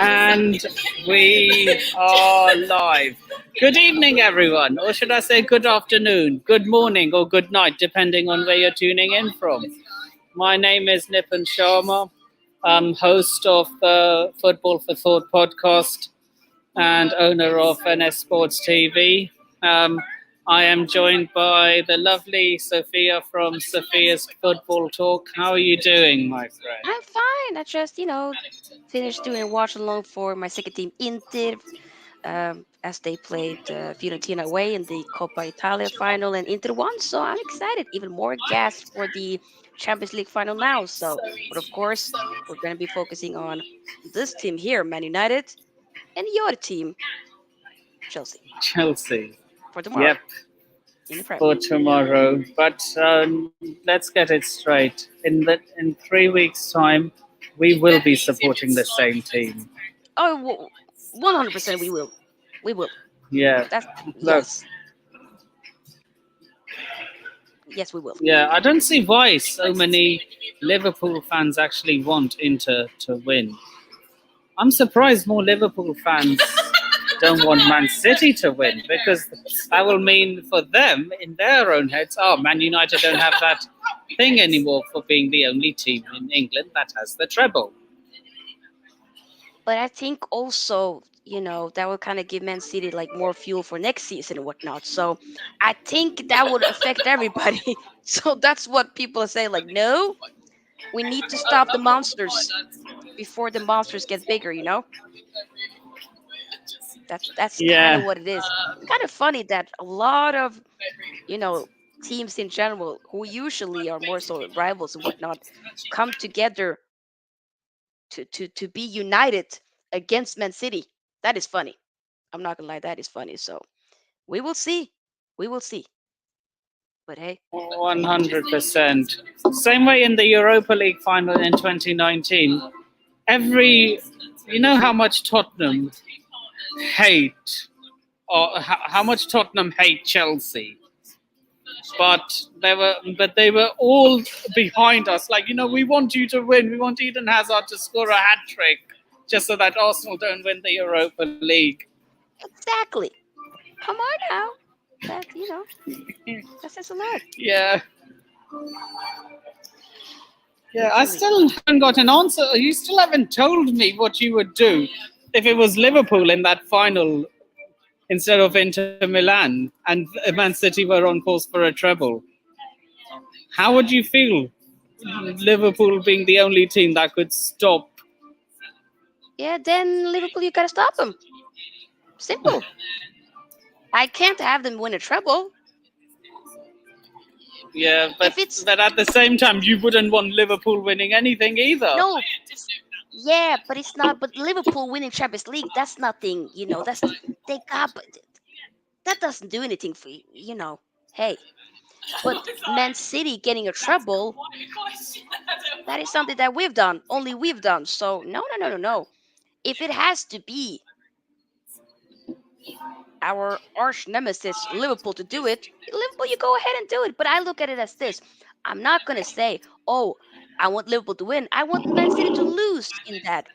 And we are live. Good evening, everyone, or should I say good afternoon, good morning, or good night, depending on where you're tuning in from. My name is Nipun Sharma. I'm host of the Football for Thought podcast and owner of NS Sports TV. I am joined by the lovely Sophia from Sophia's Football Talk. How are you doing, my friend? I'm fine. I just, finished doing a watch along for my second team, Inter, as they played Fiorentina away in the Coppa Italia final, and Inter won. So I'm excited. Even more gas for the Champions League final now. So, but of course, we're going to be focusing on this team here, Man United, and your team, Chelsea, Chelsea. for tomorrow Yep, in the Premier for League. tomorrow. But let's get it straight. In 3 weeks' time, we will be supporting the same team. Oh, 100% we will. We will. Yeah. That's Look, yes. Yes, we will. yeah, I don't see why so many Liverpool fans actually want Inter to win. I'm surprised more Liverpool fans don't want Man City to win, because that will mean for them in their own heads, oh, Man United don't have that thing anymore for being the only team in England that has the treble. But I think also, that would kind of give Man City like more fuel for next season and whatnot. So I think that would affect everybody. So that's what people are saying. Like, no, we need to stop the monsters before the monsters get bigger. That's kind of Yeah, what it is. It's kind of funny that a lot of, you know, teams in general who usually are more so rivals and whatnot come together to be united against Man City. That is funny. I'm not gonna lie, that is funny. So we will see. We will see. But hey, 100%. Same way in the Europa League final in 2019. You know how much Tottenham hate, or how much Tottenham hate Chelsea, but they were all behind us. Like, we want you to win. We want Eden Hazard to score a hat trick, just so that Arsenal don't win the Europa League. exactly. Come on now. That says a lot. Yeah, yeah. I Literally. still haven't got an answer. You still haven't told me what you would do if it was Liverpool in that final instead of Inter Milan and Man City were on course for a treble. How would you feel, Liverpool being the only team that could stop? Yeah, then Liverpool, you gotta stop them. Simple. I can't have them win a treble. Yeah, If it's but at the same time, you wouldn't want Liverpool winning anything either. no, yeah, but it's not. But Liverpool winning Champions League, that's nothing. That's they got. But that doesn't do anything for you. Hey, but Man City getting a treble, that is something that we've done. Only we've done. So no, no, no, no, no. If it has to be our arch nemesis Liverpool to do it, Liverpool, you go ahead and do it. But I look at it as this: I'm not gonna say, oh, I want Liverpool to win. I want Man City to lose in that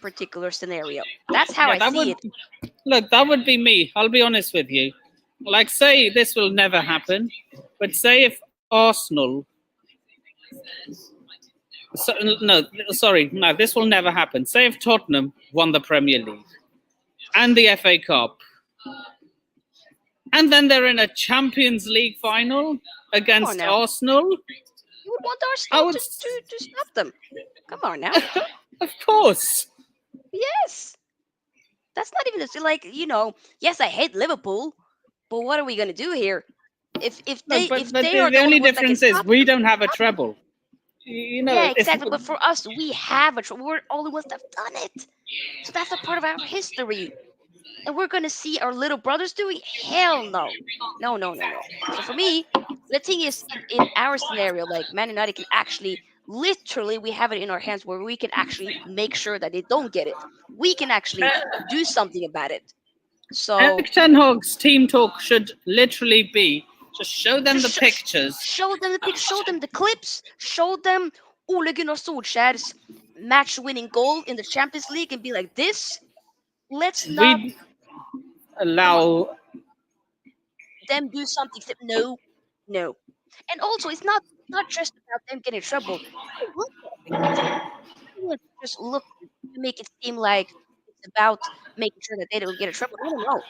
particular scenario. That's how Yeah, I that see would it. look. That would be me. I'll be honest with you. Like, say this will never happen, but say if Arsenal. So, no, sorry, no, this will never happen. Say if Tottenham won the Premier League and the FA Cup, and then they're in a Champions League final Come on against now. Arsenal. You would want I Arsenal would, to stop them. Come on now. of course. Yes. That's not even like, yes, I hate Liverpool, but what are we gonna do here? If No, they but if they are the the only only ones that can difference is stop we them, don't have a stop them. treble. Yeah, If exactly. But for us, we have we're the only ones that have done it. So that's a part of our history. And we're gonna see our little brothers doing? Hell no. No, no, no, no. So for me, the thing is in our scenario, like Man United can actually literally we have it in our hands where we can actually make sure that they don't get it. We can actually do something about it. So Eric Ten Hag's team talk should literally be just show them the just pictures. show them the picture, show them the clips, show them Ole Gunnar Solskjær's match-winning goal in the Champions League and be like this. Let's not We allow. them do something. No, no. And also, it's not just about them getting in trouble. Look at it. Let's just look to make it seem like it's about making sure that they don't get in trouble. I don't know.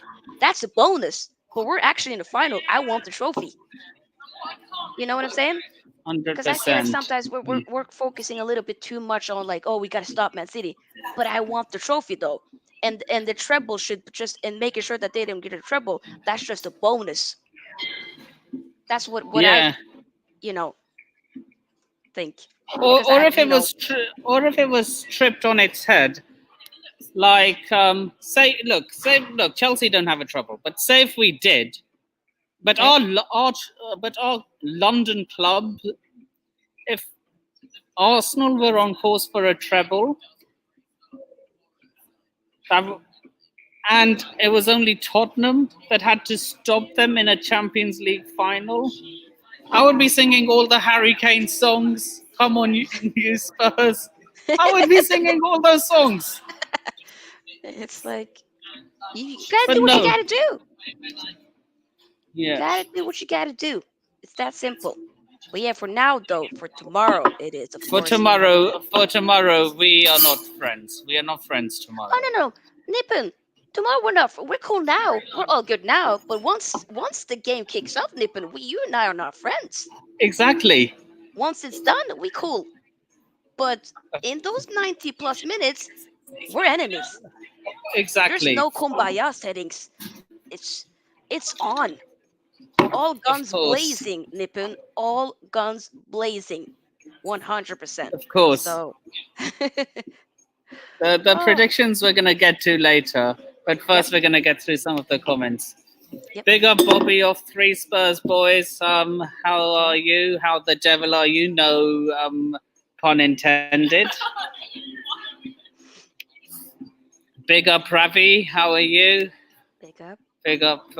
That's a bonus. But we're actually in the final. I want the trophy. You know what I'm saying? Because I feel like 100%. sometimes we're focusing a little bit too much on like, oh, we gotta stop Man City. But I want the trophy though. And the treble should just and making sure that they don't get in trouble. That's just a bonus. That's what Yeah. I think. Or, Because or I if it was or if it was stripped on its head, like say look Chelsea don't have a trouble, but say if we did, but our London club, if Arsenal were on course for a treble, and it was only Tottenham that had to stop them in a Champions League final, I would be singing all the Harry Kane songs. Come on, you Spurs. I would be singing all those songs. it's like you gotta But do what you no. gotta do. You Yeah. gotta do what you gotta do. It's that simple. But yeah, for now though, for tomorrow it is of For course. tomorrow, we are not friends. We are not friends tomorrow. Oh no, Nippon. Tomorrow we're not. We're cool now. We're all good now. But once the game kicks off, Nippon, you and I are not friends. Exactly. Once it's done, we cool. But in those 90 plus minutes, we're enemies. Exactly. There's no kumbaya settings. It's on. All guns course. blazing, Nippon. All guns blazing. 100%. Of course. So The Oh. predictions we're gonna get to later, but first we're gonna get through some of the comments. Yep. Big up Bobby of 3 Spurs boys. How are you? How the devil are you? No pun intended. Big up Ravi. How are you? Big up. Big up.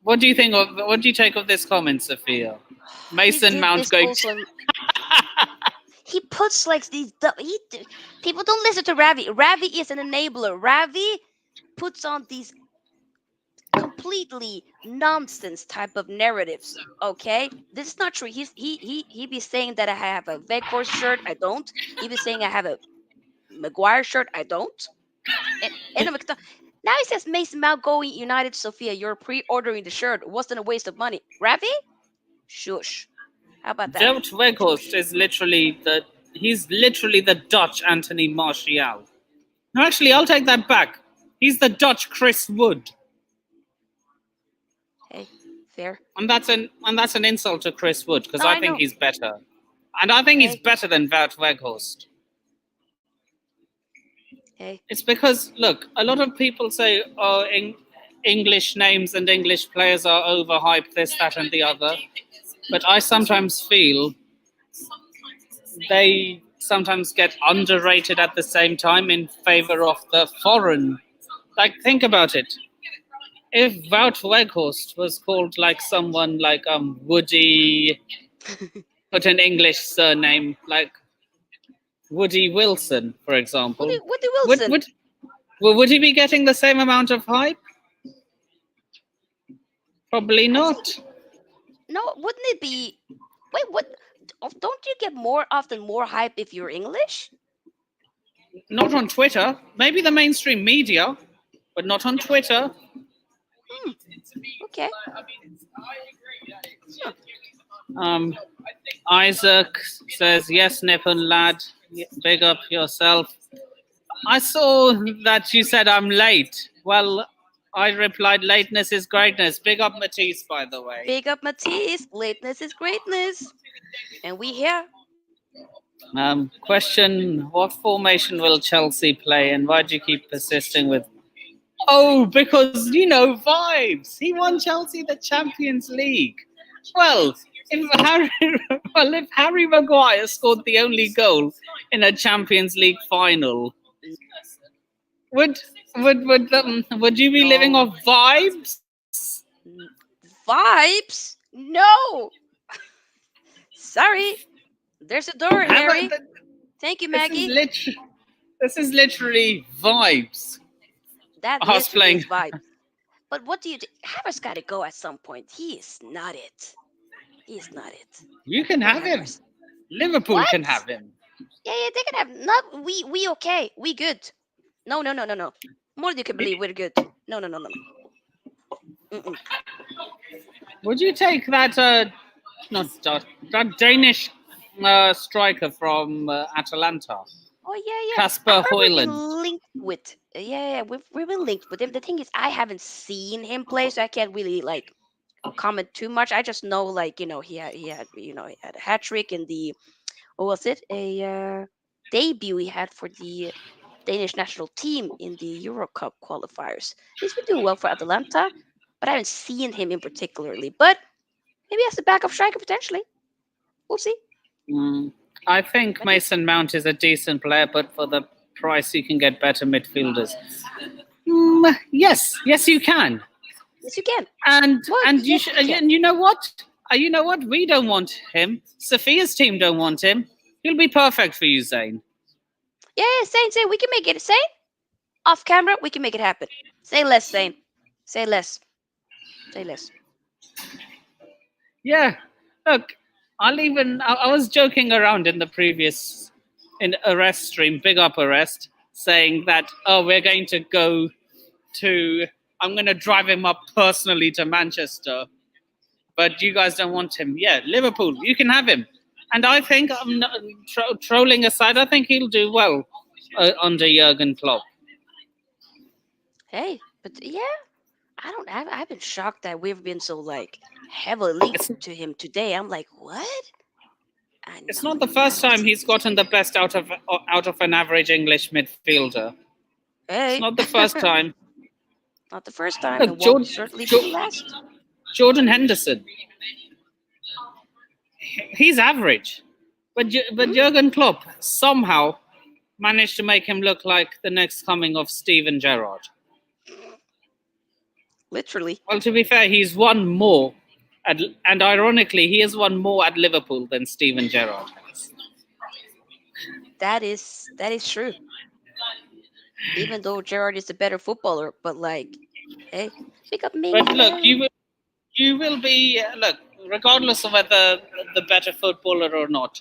What do you think of? What do you take of this comment, Sophia? Mason Mount going. He puts like these. People don't listen to Ravi. Ravi is an enabler. Ravi puts on these completely nonsense type of narratives. Okay, this is not true. He be saying that I have a Weghorst shirt. I don't. He be saying I have a Maguire shirt. I don't. And now he says Mason Mount going United. Sophia, you're pre-ordering the shirt. Wasn't a waste of money. Ravi, shush. How about that? Wout Weghorst is literally the Dutch Anthony Martial. No, actually, I'll take that back. He's the Dutch Chris Wood. Hey, fair. And that's an insult to Chris Wood because No, I I think know. he's better, and I think he's Hey. better than Wout Weghorst. Hey. It's because look, a lot of people say, "Oh, English names and English players are overhyped, this, that, and the other," but I sometimes feel they sometimes get underrated at the same time in favor of the foreign. Like, think about it. If Wout Weghorst was called like someone like Woody, put an English surname like Woody Wilson, for example, Woody Wilson. would he be getting the same amount of hype? Probably not. No, wouldn't it be? Wait, what? Don't you get more hype if you're English? Not on Twitter. Maybe the mainstream media, but not on Twitter. Okay. Isaac says, yes, Nippon lad, big up yourself. I saw that you said I'm late. Well, I replied, lateness is greatness. Big up Matisse, by the way. Big up Matisse. Lateness is greatness. And we here. Question, what formation will Chelsea play and why do you keep persisting with... Oh, because, vibes. He won Chelsea the Champions League. Well, if Harry Maguire scored the only goal in a Champions League final, would you be living off vibes? Vibes? No. Sorry. There's a door, How Harry. about Thank you, this Maggie. this is literally vibes. That Us literally playing. is vibe. But what do you think? Havertz got to go at some point. He is not it. He is not it. You can Poor have him. Havertz. Liverpool What? can have him. Yeah, they can have. Not we okay. We good. No. More than you can believe. We're good. No. Mm-mm. Would you take that? Not that Danish striker from Atalanta, Oh yeah. Kasper I remember being Højlund. linked with. Yeah. We've been linked with him. The thing is, I haven't seen him play, so I can't really like comment too much. I just know like he had he had a hat trick in the what was it a debut he had for the Danish national team in the Euro Cup qualifiers. He's been doing well for Atalanta, but I haven't seen him in particularly. But maybe as a backup striker potentially. We'll see. I think Mason Mount is a decent player, but for the price, you can get better midfielders. Yes, you can. Yes, you can. And Well, and you yes, should, you can. and you know what? You know what? We don't want him. Sophia's team don't want him. He'll be perfect for you, Zane. Yeah, Zane, we can make it. Zane, off camera, we can make it happen. Say less, Zane. Say less. Say less. Yeah. Look, I was joking around in the previous in Arrest stream, Big Up Arrest, saying that we're going to go to. I'm going to drive him up personally to Manchester, but you guys don't want him. Yeah, Liverpool, you can have him. And I think, I'm not, trolling aside, I think he'll do well under Jurgen Klopp. Hey, but yeah, I've been shocked that we've been so like heavily linked to him today. I'm like, what? It's not the first time he's gotten the best out of an average English midfielder. Hey, It's not the first time. not the first time, Look, and won't certainly be the last. Jordan Henderson. He's average, but Jurgen Klopp somehow managed to make him look like the next coming of Steven Gerrard. Literally. Well, to be fair, he's won more, and ironically, he has won more at Liverpool than Steven Gerrard has. That is true. Even though Gerrard is a better footballer, but like, hey, pick up me. But look, you will be look, regardless of whether the better footballer or not,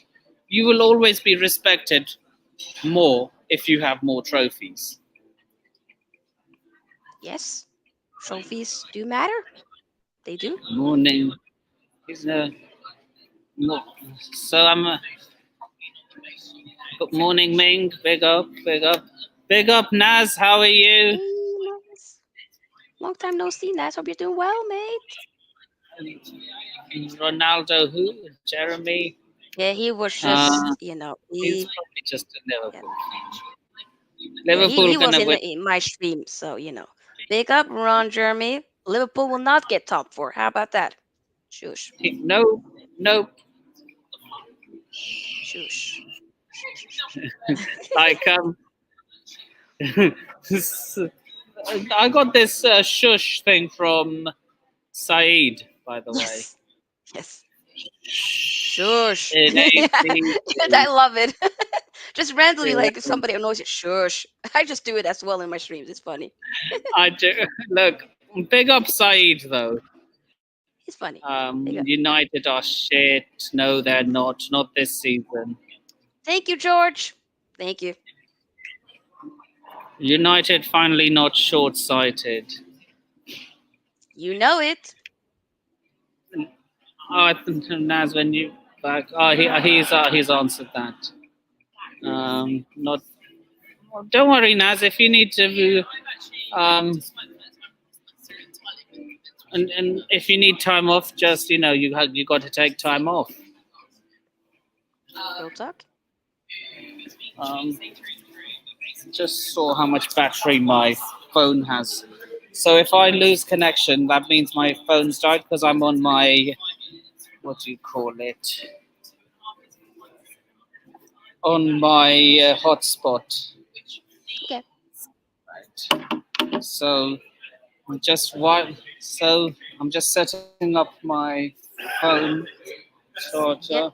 you will always be respected more if you have more trophies. Yes, trophies do matter. They do. Morning. So I'm. Good morning, Ming. Big up. Naz, how are you? Hey, Naz. Long time no see, Naz. Hope you're doing well, mate. Ronaldo, who? Jeremy. Yeah, he was just, he's probably just a Liverpool fan. Liverpool he was in my stream, so big up, Ron Jeremy. Liverpool will not get top 4. How about that? Shush. Nope. Shush. Like I got this shush thing from Saeed, by the way. Yes. Shush. I love it. Just randomly, like somebody annoys you. Shush. I just do it as well in my streams. It's funny. I do. Look, big up Saeed though. He's funny. United are shit. No, they're not. Not this season. Thank you, George. Thank you. United finally not short-sighted. You know it. I think Naz, when you back, he's answered that. Not. Don't worry, Naz. If you need to, and if you need time off, just you got to take time off. Real talk. Just saw how much battery my phone has. So if I lose connection, that means my phone's died because I'm on my, what do you call it? On my hotspot. Okay. Right. So I'm just setting up my phone charger.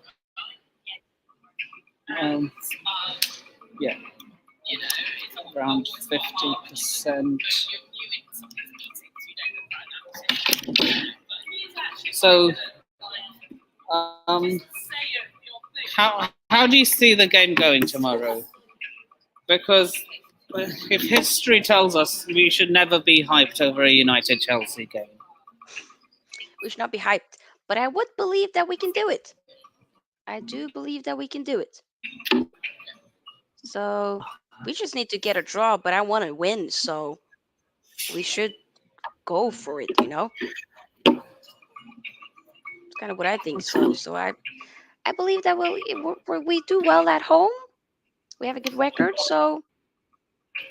Um, yeah, around 50%. So, um, how do you see the game going tomorrow? Because if history tells us we should never be hyped over a United Chelsea game. We should not be hyped, but I would believe that we can do it. I do believe that we can do it. So we just need to get a draw, but I want to win, so we should go for it, you know? It's kind of what I think. So I believe that we do well at home. We have a good record, so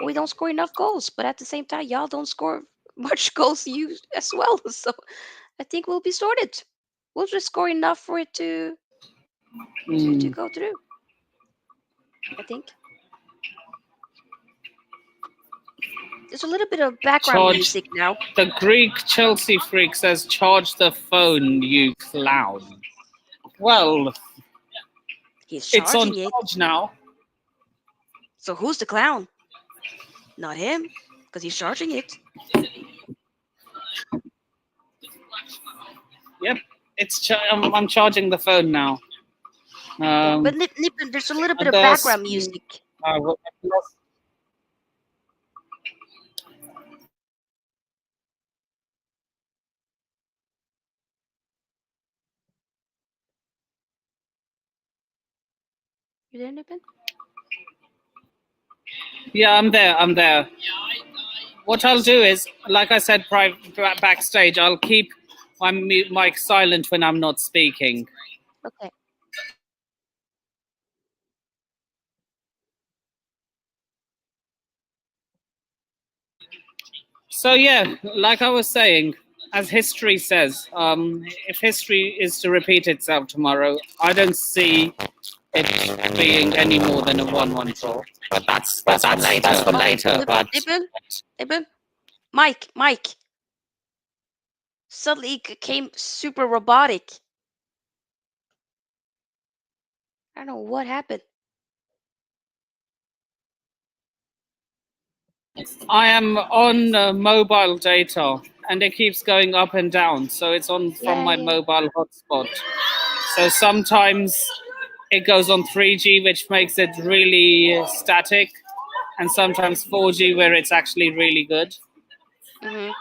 we don't score enough goals. But at the same time, y'all don't score much goals you as well. So I think we'll be sorted. We'll just score enough for it to go through. I think. There's a little bit of background music now. The Greek Chelsea freak says, "Charge the phone, you clown." Well, He's it's on charging it. charge now. So who's the clown? Not him, because he's charging it. Yep, I'm charging the phone now. But Nippen, there's a little bit of background music. You there, Nippen? Yeah, I'm there. I'm there. What I'll do is, like I said backstage, I'll keep my mic silent when I'm not speaking. Okay. So yeah, like I was saying, as history says, if history is to repeat itself tomorrow, I don't see it being any more than a 1-1 draw. But that's for later. Nippen, Mike. Suddenly it became super robotic. I don't know what happened. I am on mobile data, and it keeps going up and down. So it's on from my mobile hotspot. So sometimes it goes on 3G, which makes it really static, and sometimes 4G, where it's actually really good. Mm-hmm.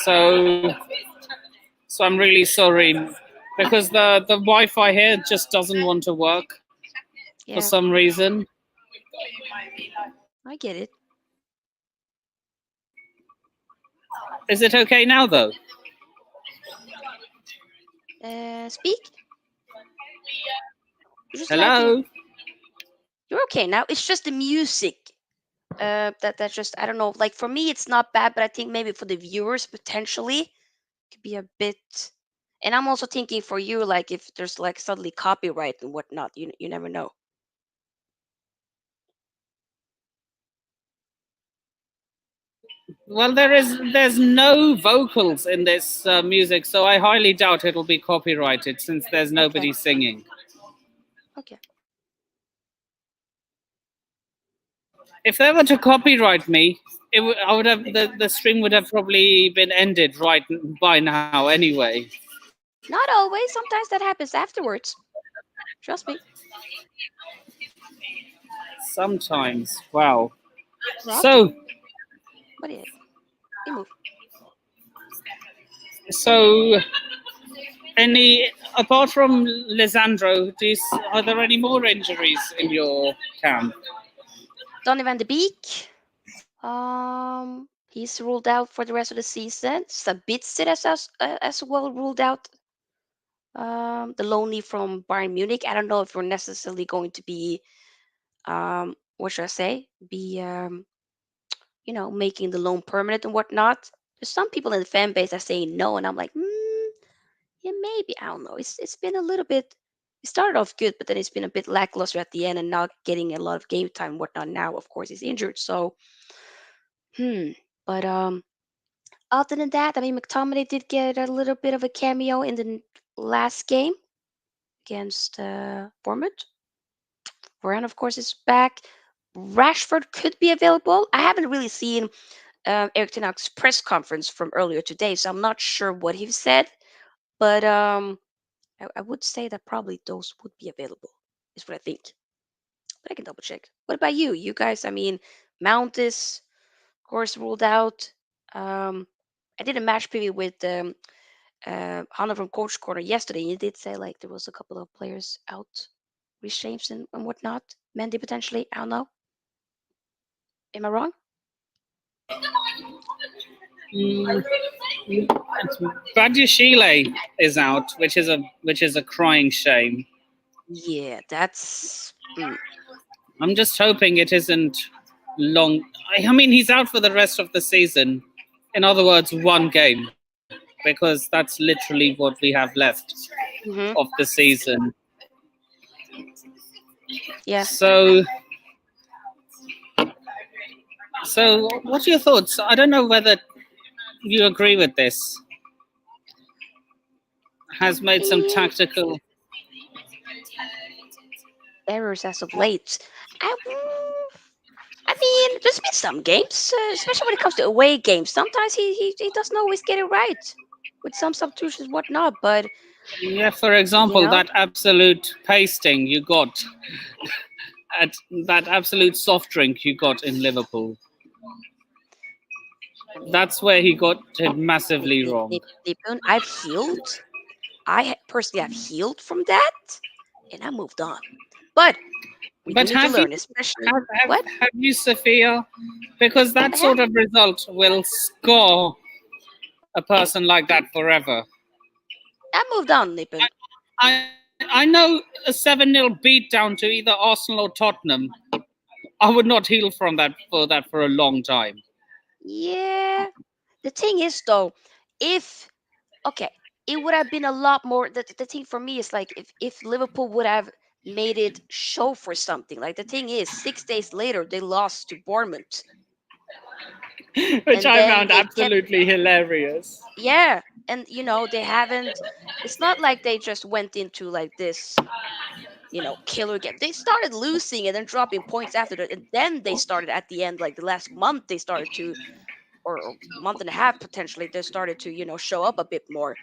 So I'm really sorry, because the Wi-Fi here just doesn't want to work for some reason. I get it. Is it okay now, though? Speak. Hello. You're okay now. It's just the music. That's just, I don't know. Like for me, it's not bad, but I think maybe for the viewers potentially could be a bit. And I'm also thinking for you, like if there's like suddenly copyright and whatnot, you never know. Well, there's no vocals in this music, so I highly doubt it'll be copyrighted since there's nobody singing. Okay. If they were to copyright me, I would have the stream would have probably been ended right by now anyway. Not always. Sometimes that happens afterwards. Trust me. Sometimes. Wow. Rocky. So. What is it? You move. So, apart from Lisandro, are there any more injuries in your camp? Donny van de Beek. He's ruled out for the rest of the season. Sabitzer as well ruled out. The loanee from Bayern Munich. I don't know if we're necessarily going to be, what should I say? Be, making the loan permanent and whatnot. There's some people in the fan base that say no, and I'm like, yeah, maybe. I don't know. It's been a little bit. It started off good, but then it's been a bit lackluster at the end, and not getting a lot of game time and whatnot. Now, of course, he's injured. So, But other than that, I mean, McTominay did get a little bit of a cameo in the last game against Bournemouth. Brown, of course, is back. Rashford could be available. I haven't really seen Eric Ten Hag's press conference from earlier today, so I'm not sure what he said. But I would say that probably those would be available, is what I think. But I can double check. What about you? You guys, I mean, Mount is, of course, ruled out. Um, I did a match preview with Hannah from Coach Corner yesterday. You did say like there was a couple of players out, Reece James and whatnot. Mendy potentially. I don't know. Am I wrong? Mm, Badiashile is out, which is a crying shame. Yeah, that's. I'm just hoping it isn't long. I mean, he's out for the rest of the season. In other words, one game, because that's literally what we have left Mhm. of the season. Yeah. So, what are your thoughts? I don't know whether you agree with this. Has made some tactical Errors as of late. I mean, there's been some games, especially when it comes to away games. Sometimes he doesn't always get it right with some substitutions, whatnot. But Yeah, for example, that absolute pasting you got at that absolute soft drink you got in Liverpool. That's where he got it massively wrong. I've healed. I personally have healed from that, and I moved on. But we do need to learn, especially what? Have you, Sophia? Because that sort of result will score a person like that forever. I moved on, Nippon. I know a 7-0 beat down to either Arsenal or Tottenham. I would not heal from that for a long time. Yeah. The thing is though, if okay, it would have been a lot more. The thing for me is like if Liverpool would have made it show for something. Like the thing is, 6 days later they lost to Bournemouth, which I found absolutely hilarious. Yeah, and they haven't. It's not like they just went into like this, killer game. They started losing and then dropping points after that, and then they started at the end, like the last month, they started to, or month and a half potentially, they started to show up a bit more.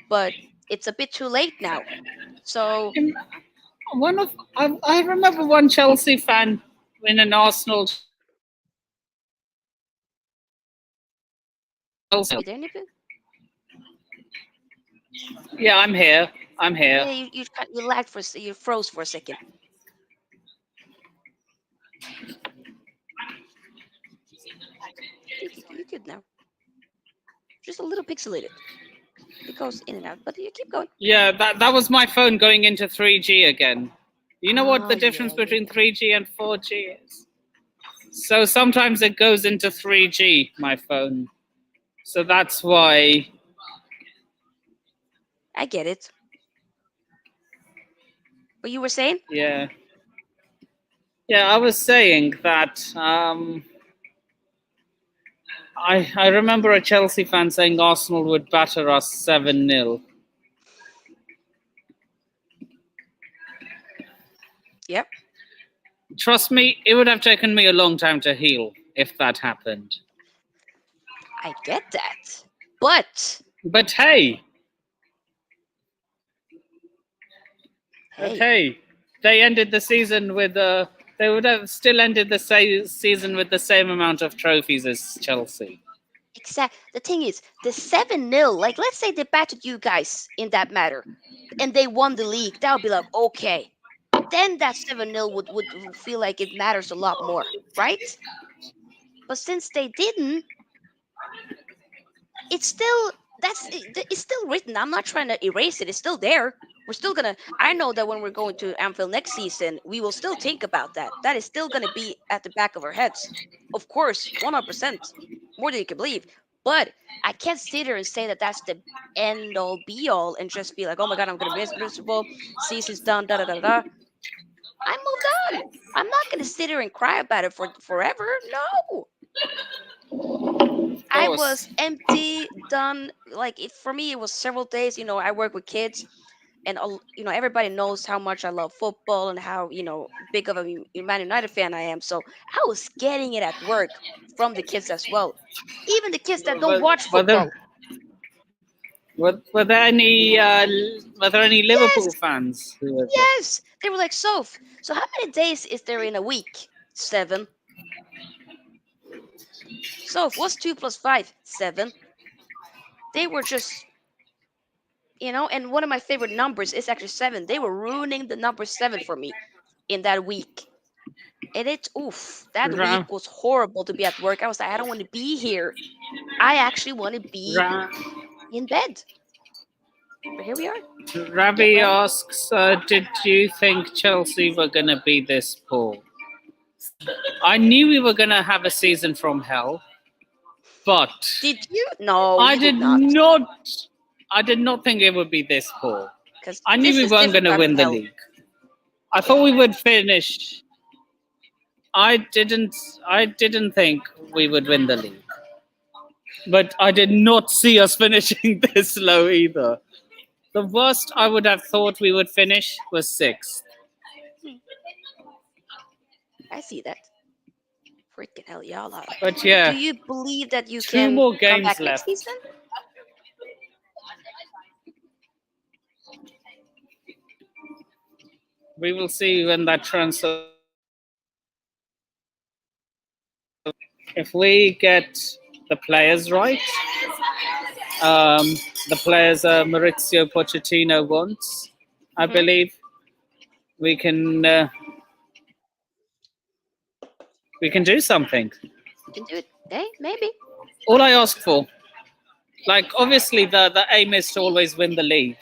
But it's a bit too late now. So I remember one Chelsea fan in an Arsenal. you there, Nippon? Yeah, I'm here. Yeah, you lagged you froze for a second. You good now? Just a little pixelated. It goes in and out, but you keep going. Yeah, that was my phone going into 3G again. You know what the difference between 3G and 4G is? So sometimes it goes into 3G, my phone. So that's why. I get it. What you were saying? Yeah. Yeah, I was saying that I remember a Chelsea fan saying Arsenal would batter us 7-0. Yep. Trust me, it would have taken me a long time to heal if that happened. I get that. But hey. Hey, they ended the season with they would have still ended the season with the same amount of trophies as Chelsea. Exactly. The thing is, the 7-0, like let's say they battered you guys in that matter and they won the league, that would be like, okay. Then that 7-0 would feel like it matters a lot more, right? But since they didn't, it's still it's still written. I'm not trying to erase it. It's still there. We're still gonna. I know that when we're going to Anfield next season, we will still think about that. That is still gonna be at the back of our heads, of course, 100%, more than you can believe. But I can't sit here and say that that's the end all be all and just be like, oh my god, I'm gonna be miserable. Season's done. Da da da da. I moved on. I'm not gonna sit here and cry about it for forever. No. I was empty, done. Like for me, it was several days. I work with kids. and everybody knows how much I love football and how big of a Man United fan I am. So I was getting it at work from the kids as well, even the kids that don't watch Were football. were there any Liverpool Yes, fans who were there? yes, they were like, so how many days is there in a week? 7. So what's 2 plus 5? 7. They were just, and one of my favorite numbers is actually 7. They were ruining the number 7 for me in that week. And that Ra- week was horrible to be at work. I was like, I don't want to be here. I actually want to be Ra- in bed. But here we are. Ravi Yeah, asks, did you think Chelsea were going to be this poor? I knew we were going to have a season from hell, but Did you? No, I you did did not. not. I did not think it would be this poor. Because I knew this we is weren't going different to kind of win the hell. league. I thought we would finish. I didn't think we would win the league, but I did not see us finishing this low either. The worst I would have thought we would finish was 6th. I see that. Freaking hell, y'all are. But yeah, Do you believe that you 2 can more come games back left. next season? We will see when that transfer. If we get the players right, the players Maurizio Pochettino wants, I believe, we can do something. You can do it. Hey, maybe. All I ask for, like, obviously the aim is to always win the league,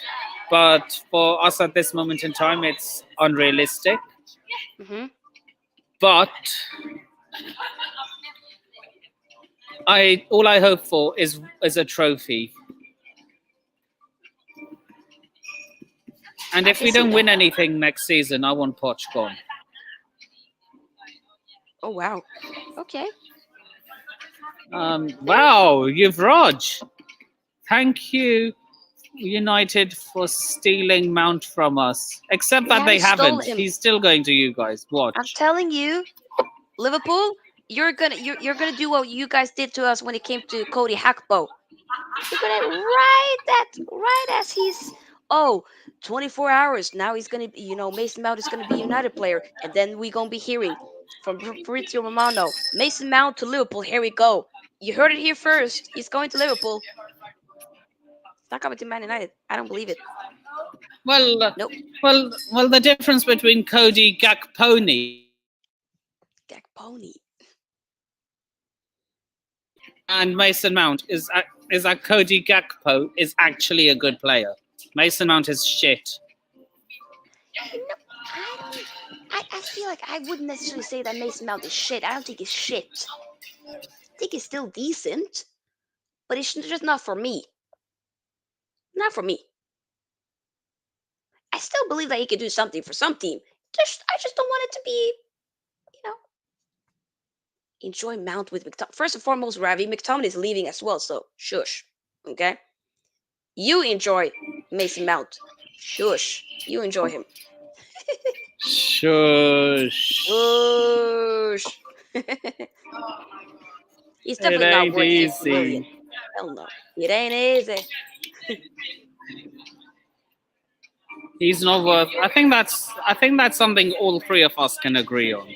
but for us at this moment in time, it's unrealistic. Mm-hmm. But all I hope for is a trophy. And if we don't win anything next season, I want Poch gone. Oh wow. Okay. Wow, Yuvraj. Thank you, United, for stealing Mount from us. Except that they haven't stole haven't. him. He's still going to you guys. Watch. I'm telling you, Liverpool, you're gonna do what you guys did to us when it came to Cody Hakpo. You're gonna right as he's 24 hours now he's gonna be, Mason Mount is gonna be a United player, and then we're gonna be hearing from Fabrizio Romano, Mason Mount to Liverpool. Here we go. You heard it here first. He's going to Liverpool. It's not coming to Man United. I don't believe it. Well, nope. Well, the difference between Cody Gakponi and Mason Mount is that Cody Gakpo is actually a good player. Mason Mount is shit. I feel like I wouldn't necessarily say that Mason Mount is shit. I don't think he's shit. I think he's still decent, but it's just not for me. Not for me. I still believe that he could do something for some team. I just don't want it to be, enjoy Mount with McTominay. First and foremost, Ravi, McTominay is leaving as well, so shush. Okay? You enjoy Mason Mount. Shush. You enjoy him. Shush. Shush. He's definitely not worth $50 million. Hell no. It ain't easy. He's not worth. I think that's something all three of us can agree on.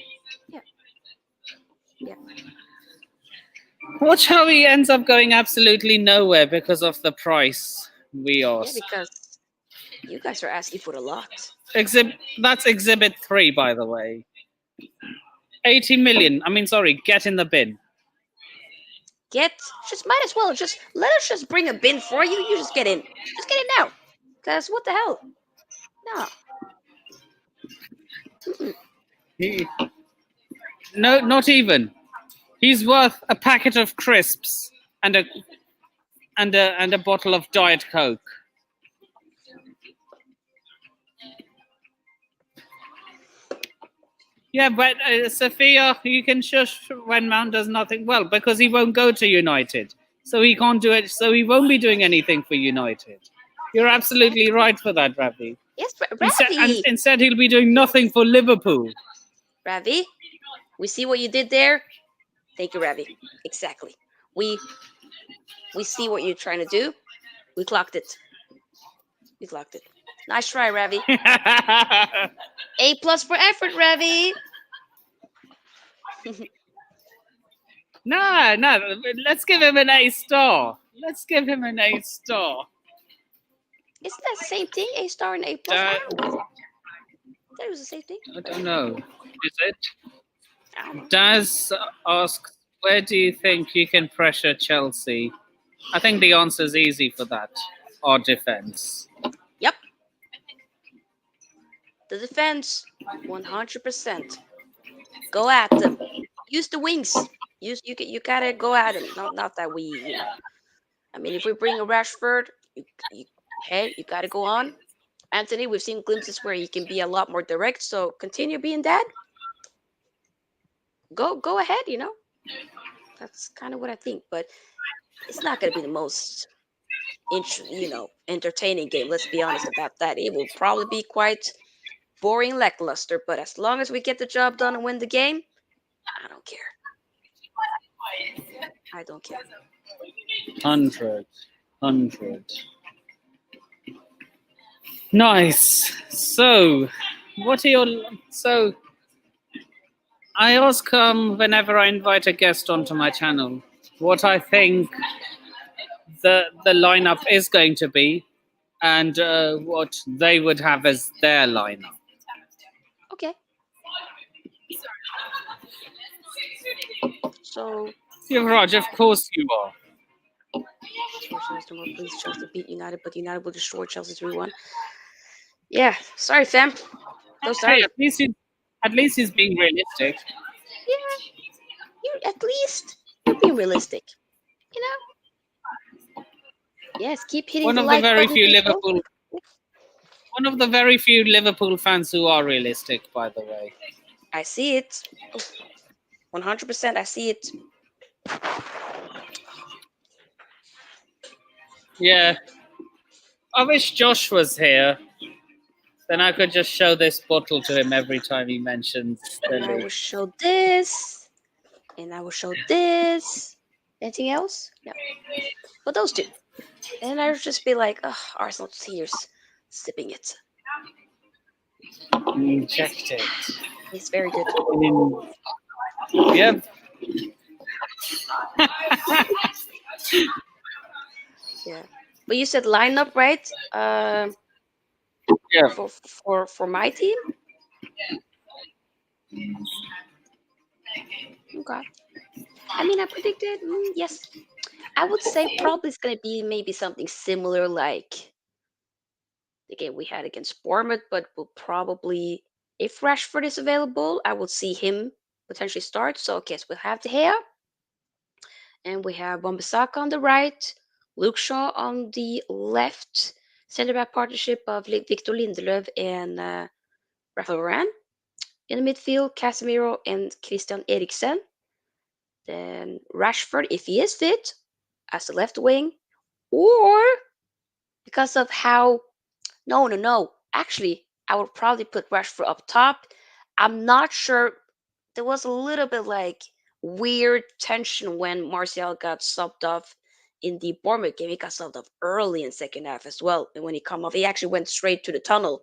Yeah. Watch how he ends up going absolutely nowhere because of the price we asked. Yeah, because you guys are asking for a lot. That's Exhibit 3, by the way. 80 million. I mean, sorry, get in the bin. Might as well. Let us just bring a bin for you. You just get in. Just get in now. Because what the hell? No. No, not even. He's worth a packet of crisps and a bottle of Diet Coke. Yeah, but Sophia, you can shush when Mount does nothing well because he won't go to United, so he can't do it. So he won't be doing anything for United. You're absolutely right for that, Ravi. Yes, And Ravi. instead, he'll be doing nothing for Liverpool. Ravi, we see what you did there. Thank you, Ravi. Exactly. We see what you're trying to do. We clocked it. We clocked it. Nice try, Ravi. A+ for effort, Ravi. No, no. Let's give him an A star. Let's give him an A star. Isn't that the same thing? A* and A+? I don't know. That was the same thing. I don't know. Is it? I don't know. Daz asks, where do you think you can pressure Chelsea? I think the answer is easy for that. Our defense. Yep. The defense, 100%. Go at them. Use the wings. You gotta go at them. Not that we. I mean, if we bring a Rashford, hey, you gotta go on. Anthony, we've seen glimpses where he can be a lot more direct. So continue being that. Go ahead. That's kind of what I think. But it's not gonna be the most entertaining game. Let's be honest about that. It will probably be quite boring, lackluster. But as long as we get the job done and win the game, I don't care. I don't care. 100. Nice. So, what are your so? I ask whenever I invite a guest onto my channel what I think the lineup is going to be, and what they would have as their lineup. Okay. So, Yuvraj, of course you are. please Chelsea beat United, but United will destroy Chelsea 3-1. Yeah, sorry, fam. So sorry. Hey, at least he's being realistic. Yeah, you're being realistic. Yes, keep hitting One the of the like very button. few people. Liverpool. One of the very few Liverpool fans who are realistic, by the way. I see it. 100%. I see it. Yeah. I wish Josh was here. Then I could just show this bottle to him every time he mentions the And I will league. show this. And I will show this. Anything else? No. But those two. And I would just be like, oh, Arsenal tears. Sipping it. Inject it. It's very good. Yeah. Yeah. But you said lineup, right? Yeah. For my team? Okay. I mean, I predicted, yes. I would say probably it's going to be maybe something similar like the game we had against Bournemouth, but will probably, if Rashford is available, I will see him potentially start. So, okay, so we'll have De Gea, and we have Wan-Bissaka on the right, Luke Shaw on the left, centre back partnership of Victor Lindelöf and Rafael Varane. In the midfield, Casemiro and Christian Eriksen. Then Rashford, if he is fit, as the left wing, or because of how. No. Actually, I would probably put Rashford up top. I'm not sure. There was a little bit like weird tension when Martial got subbed off in the Bournemouth game. He got subbed off early in second half as well. And when he come off, he actually went straight to the tunnel.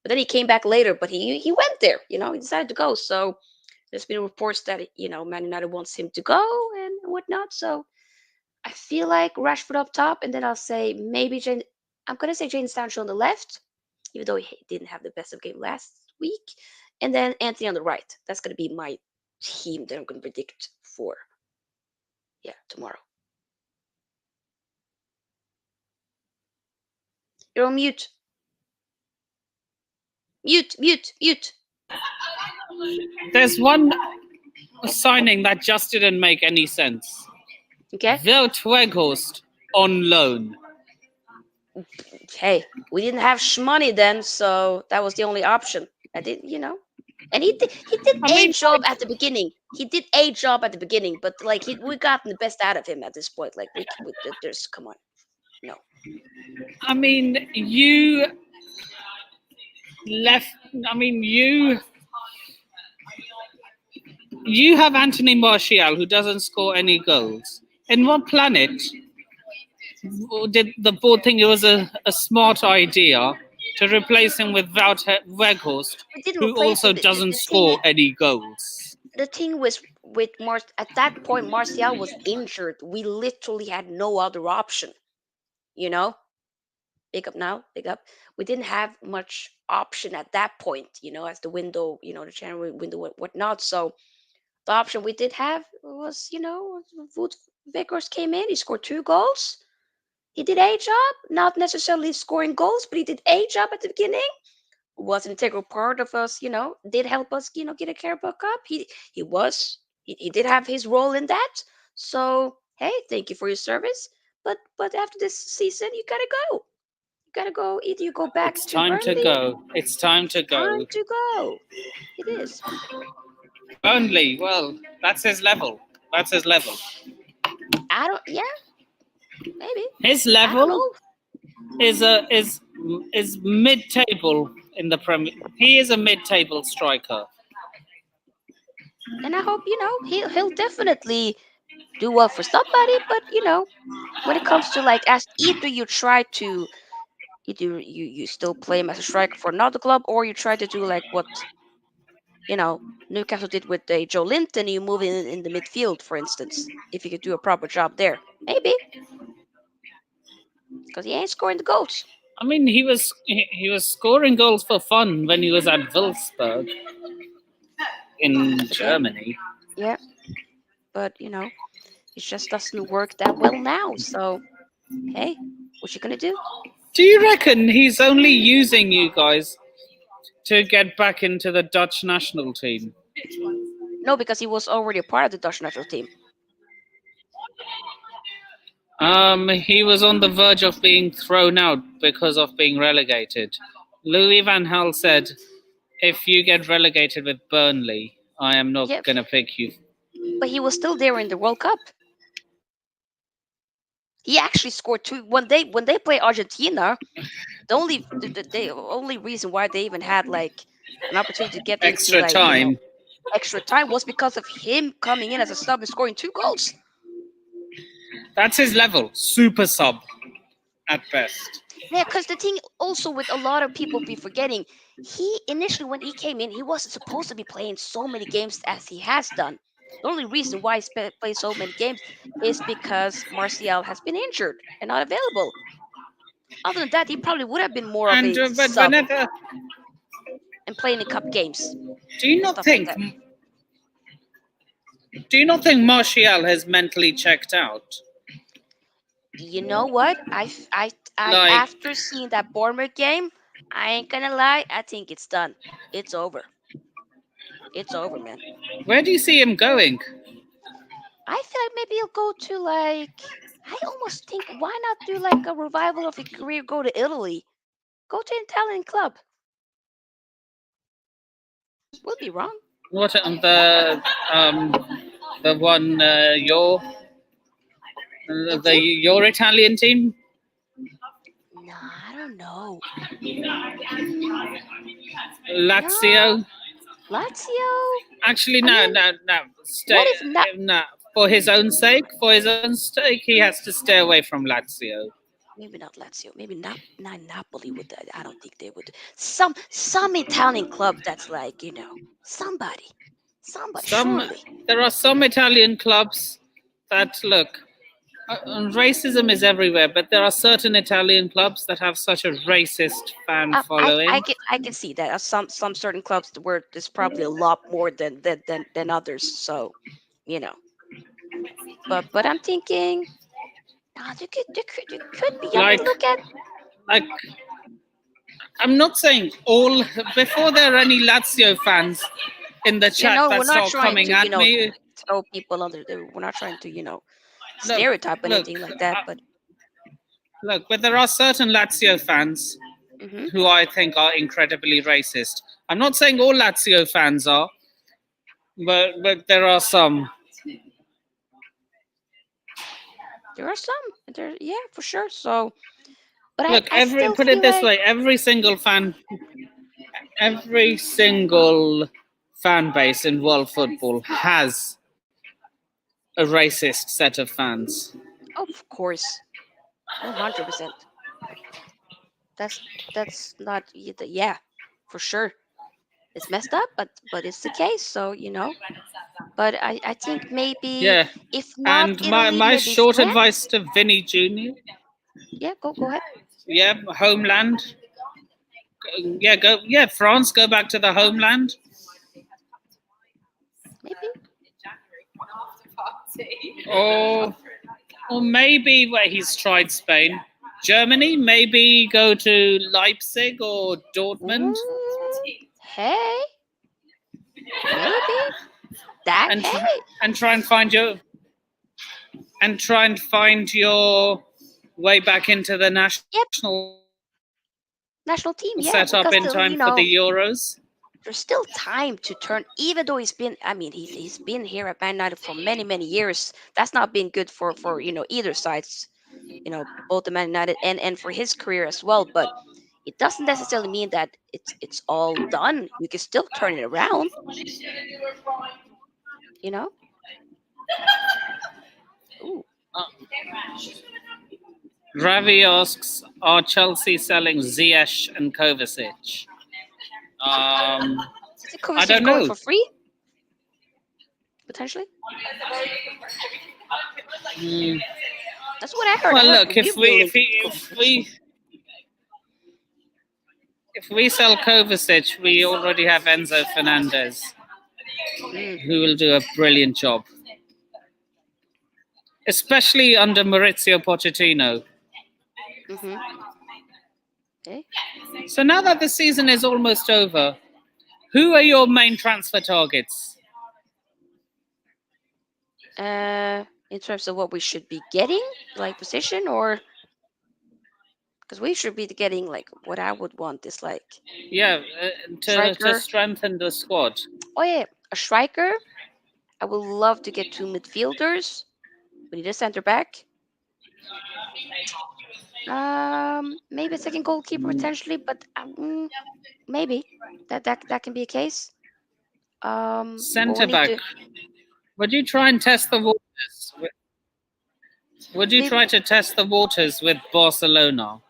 But then he came back later, but he went there, he decided to go. So there's been reports that, Man United wants him to go and whatnot. So I feel like Rashford up top, and then I'll say maybe I'm going to say Jadon Sancho on the left, even though he didn't have the best of game last week. And then Anthony on the right. That's going to be my team that I'm going to predict for, tomorrow. You're on mute. Mute. There's one signing that just didn't make any sense. Okay. Wout Weghorst on loan. Hey, we didn't have money then, so that was the only option. I did, and he did a job at the beginning. He did a job at the beginning, but like we got the best out of him at this point. Like there's come on. No. I mean, you left. I mean, you have Anthony Martial who doesn't score any goals. In what planet did the board think it was a smart idea to replace him with Wout Weghorst, We didn't who replace also him. doesn't score any goals? The thing was with at that point Martial was injured. We literally had no other option. You know, big up now, big up. We didn't have much option at that point. As the window, the January window, whatnot. So the option we did have was, Wood Vickers came in. He scored 2 goals. He did a job, not necessarily scoring goals, but he did a job at the beginning. Was an integral part of us, did help us, get a Carabao Cup. He did have his role in that. So hey, thank you for your service. But after this season, you gotta go. You gotta go. Either you go back It's to time to Burnley. go. It's time to go. Time to go. It is. Burnley, well, that's his level. That's his level. I don't. Yeah, maybe. His I don't level know. is mid-table in the Premier. He is a mid-table striker. And I hope he'll definitely do well for somebody. But when it comes to like, as either you try to you still play him as a striker for another club, or you try to do like what Newcastle did with Joe Linton. You move in the midfield, for instance, if you could do a proper job there, maybe, because he ain't scoring the goals. I mean, he was scoring goals for fun when he was at Wolfsburg in Germany. Yeah, but it just doesn't work that well now. So hey, what you gonna do? Do you reckon he's only using you guys to get back into the Dutch national team? No, because he was already a part of the Dutch national team. He was on the verge of being thrown out because of being relegated. Louis van Gaal said, "If you get relegated with Burnley, I am not gonna pick you." But he was still there in the World Cup. He actually scored 2 when they play Argentina. The only reason why they even had like an opportunity to get extra into, like, time. Extra time was because of him coming in as a sub and scoring 2 goals. That's his level, super sub, at best. Yeah, because the thing also with a lot of people be forgetting, he initially when he came in, he wasn't supposed to be playing so many games as he has done. The only reason why he played so many games is because Martial has been injured and not available. Other than that, he probably would have been more of a sub and playing in cup games. Do you not think? Do you not think Martial has mentally checked out? You know what? After seeing that Bournemouth game, I ain't gonna lie. I think it's done. It's over. It's over, man. Where do you see him going? I feel like maybe he'll go to like. I almost think why not do like a revival of his career? Go to Italy. Go to an Italian club. Would be wrong. What the one your Italian team? No, I don't know. Lazio. No. Lazio. Actually, no. Stay. No, for his own sake, he has to stay away from Lazio. Maybe not Lazio. Maybe not Napoli would. I don't think they would. Some Italian club that's like somebody. Surely. There are some Italian clubs that look. Racism is everywhere, but there are certain Italian clubs that have such a racist fan following. I can see that. Some certain clubs where there's probably a lot more than others. So, But I'm thinking, there could be. I mean, look at. I'm not saying all. Before there are any Lazio fans in the chat that start coming at me, throw people under. We're not trying to stereotype anything like that. But there are certain Lazio fans who I think are incredibly racist. I'm not saying all Lazio fans are, but there are some. There are some. There, yeah, for sure. So, but Look, I still put it feel this like way: every single fan base in world football has a racist set of fans. of course, 100%. That's not yeah, for sure. It's messed up, but it's the case. So But I think maybe Yeah, if not and Italy, my maybe short France. advice to Vinny Junior. Yeah, go ahead. Yeah, homeland. Yeah, go. Yeah, France. Go back to the homeland. Maybe. Or maybe where he's tried Spain, Germany. Maybe go to Leipzig or Dortmund, Ooh, hey, maybe that. and Hey, and try and find your way back into the yep, national national team. setup Yeah, in because time still, for the Euros. there's still time to turn. Even though he's been, I mean, he's been here at Man United for many years. That's not been good for either sides. Both the Man United and for his career as well. But it doesn't necessarily mean that it's all done. You can still turn it around. You know. Ooh. Uh, Ravi asks, are Chelsea selling Ziyech and Kovacic? Is it I Kovacic don't going know. for free potentially? Mm. That's what I heard. I Well, heard look, we really if we sell Kovacic, we already have Enzo Fernandez, Mm, who will do a brilliant job, especially under Maurizio Pochettino. mm-hmm. Okay. So now that the season is almost over, who are your main transfer targets? In terms of what we should be getting, like position, or because we should be getting like what I would want is like Yeah, to striker. strengthen the squad. Oh yeah, a striker. I would love to get two midfielders. We need a center back. Maybe a second goalkeeper potentially, but maybe that can be a case. But we Centre need back. to Would you try and test the waters? Would you maybe. try to test the waters with Barcelona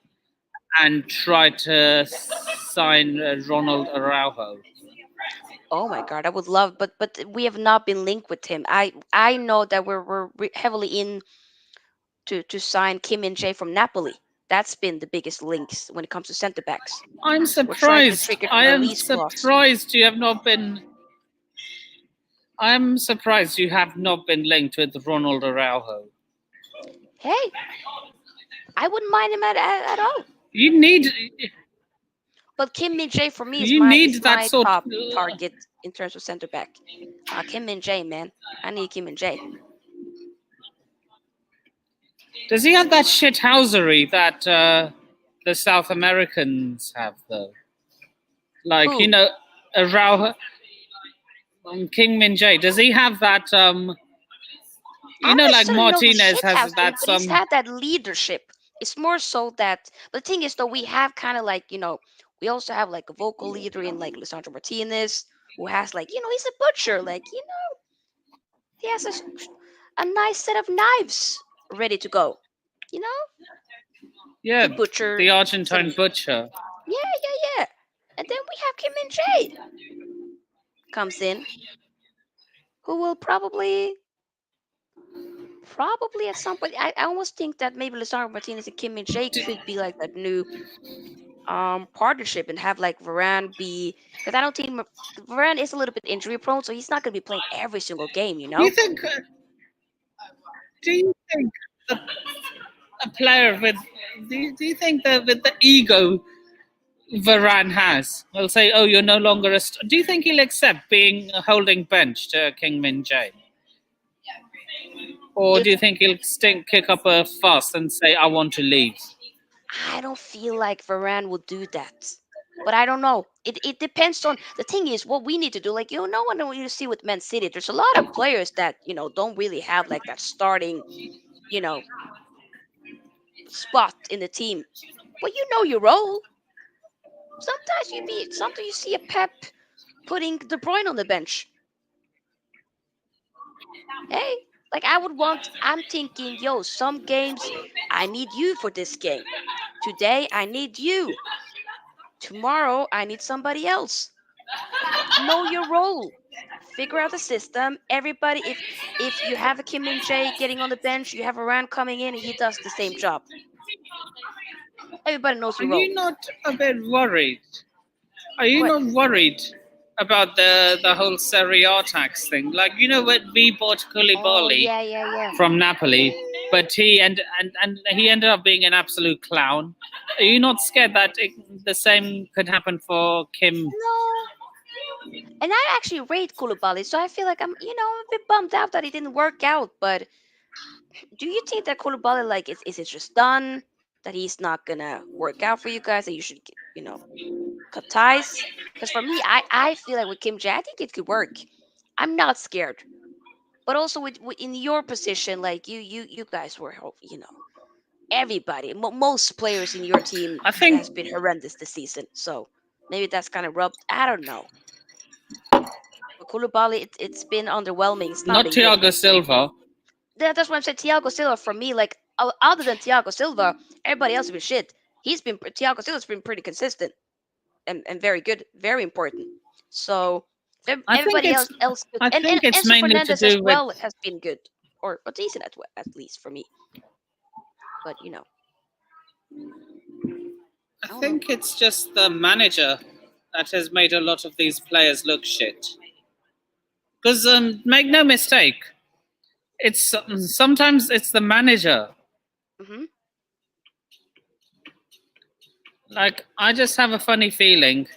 and try to sign Ronald Araujo? Oh my God, I would love, but we have not been linked with him. I know that we're heavily in to sign Kim and Jae from Napoli. That's been the biggest links when it comes to center backs. I'm We're trying to surprised. trigger I a am release clause. surprised you have not been. I'm surprised you have not been linked with Ronald Araujo. Hey, I wouldn't mind him at all. You need But Kim Min Jae for me is you my need that sort. top target in terms of center back. Kim Min Jae, man, I need Kim Min Jae. Does he have that shithousery that the South Americans have, though? Like Who? Araujo, King Min Jae. Does he have that? I don't Like necessarily know the Martinez shit has house, that but he's some. had that leadership. It's more so that, but the thing is, though, we have kind of like, we also have like a vocal leader in like Lisandro Martinez, who has like, he's a butcher. Like, he has a nice set of knives ready to go, you know, Yeah, to butcher the some. Argentine butcher. Yeah. And then we have Kim Min Jae comes in, who will probably at some point. I almost think that maybe Lisandro Martinez and Kim Min Jae could be like that new partnership and have like Varane be, because I don't think Varane is a little bit injury prone, so he's not going to be playing every single game. Do you think? Do you think a, a player with? Do you think that with the ego Varane has, will say, "Oh, you're no longer a." Do you think he'll accept being a holding bench to King Min Jae? Or do If you think he'll kick up a fuss and say, I want to leave? I don't feel like Varane will do that. But I don't know. It depends on the thing is what we need to do. Like no one you see with Man City. There's a lot of players that don't really have like that starting you know, spot in the team, but you know your role. Sometimes you see a Pep putting De Bruyne on the bench. Hey, like I'm thinking, yo, some games I need you for this game. Today I need you. Tomorrow I need somebody else. Know your role. Figure out the system. Everybody, if you have a Kim Min Jae getting on the bench, you have a Ran coming in and he does the same job. Everybody knows Are your role. you not a bit worried? Are you What? not worried about the whole Serie A tax thing? Like, you know, when we bought Oh Koulibaly yeah. from Napoli, but he and he ended up being an absolute clown. Are you not scared that the same could happen for Kim? No. And I actually rate Koulibaly, so I feel like I'm a bit bummed out that it didn't work out. But do you think that Koulibaly, like, is it just done? That he's not gonna work out for you guys? That you should, cut ties? Because for me, I feel like with Kim Jae, I think it could work. I'm not scared. But also with in your position, like you guys were, everybody, most players in your team I think has been horrendous this season. So maybe that's kind of rubbed. I don't know. But Koulibaly, it's been underwhelming. It's not not been good. Thiago Silva. That's why I'm saying Thiago Silva for me. Like other than Thiago Silva, everybody else has been shit. Thiago Silva's been pretty consistent and very good, very important. So I think everybody it's else good. I And think it's Enzo mainly to Fernandez as do with well has been good or decent at least for me. But I don't know. think it's just the manager that has made a lot of these players look shit. Because make no mistake, it's sometimes it's the manager. Hmm. Like, I just have a funny feeling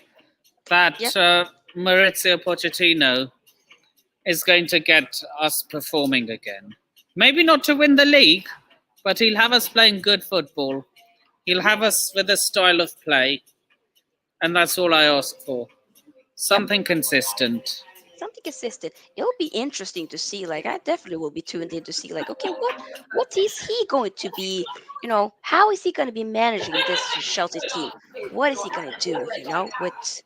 that Yeah. Maurizio Pochettino is going to get us performing again. Maybe not to win the league, but he'll have us playing good football. He'll have us with a style of play, and that's all I ask for. Yep. Something consistent. Something consistent. It'll be interesting to see. Like I definitely will be tuned in to see. Like, okay, what is he going to be? How is he going to be managing this Chelsea team? What is he going to do? With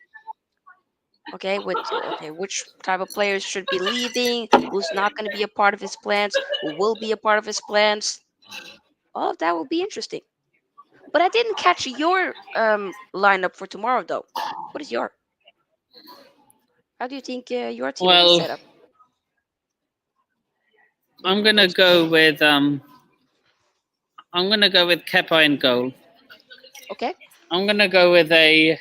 which type of players should be leaving? Who's not going to be a part of his plans? Who will be a part of his plans? All of that will be interesting. But I didn't catch your lineup for tomorrow, though. What is your? How do you think your team will be Well, set up? I'm gonna go with Kepa in goal. Okay. I'm gonna go with a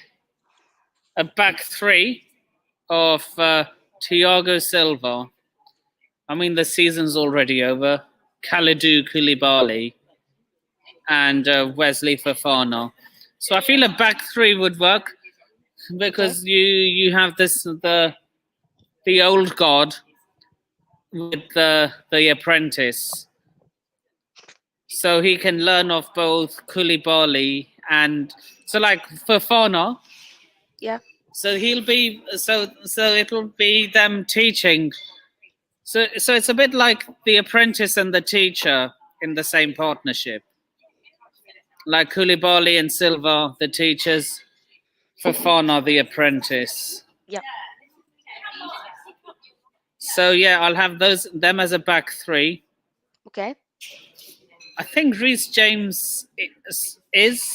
back three of Thiago Silva. I mean, the season's already over. Kalidou Koulibaly and Wesley Fofana. So I feel a back three would work because you have the old guard with the apprentice, so he can learn off both Koulibaly and so like Fofana. Yeah. So he'll be so it'll be them teaching. So it's a bit like the apprentice and the teacher in the same partnership. Like Koulibaly and Silva, the teachers, Fofana, the apprentice. Yeah. So yeah, I'll have them as a back three. Okay. I think Reece James is.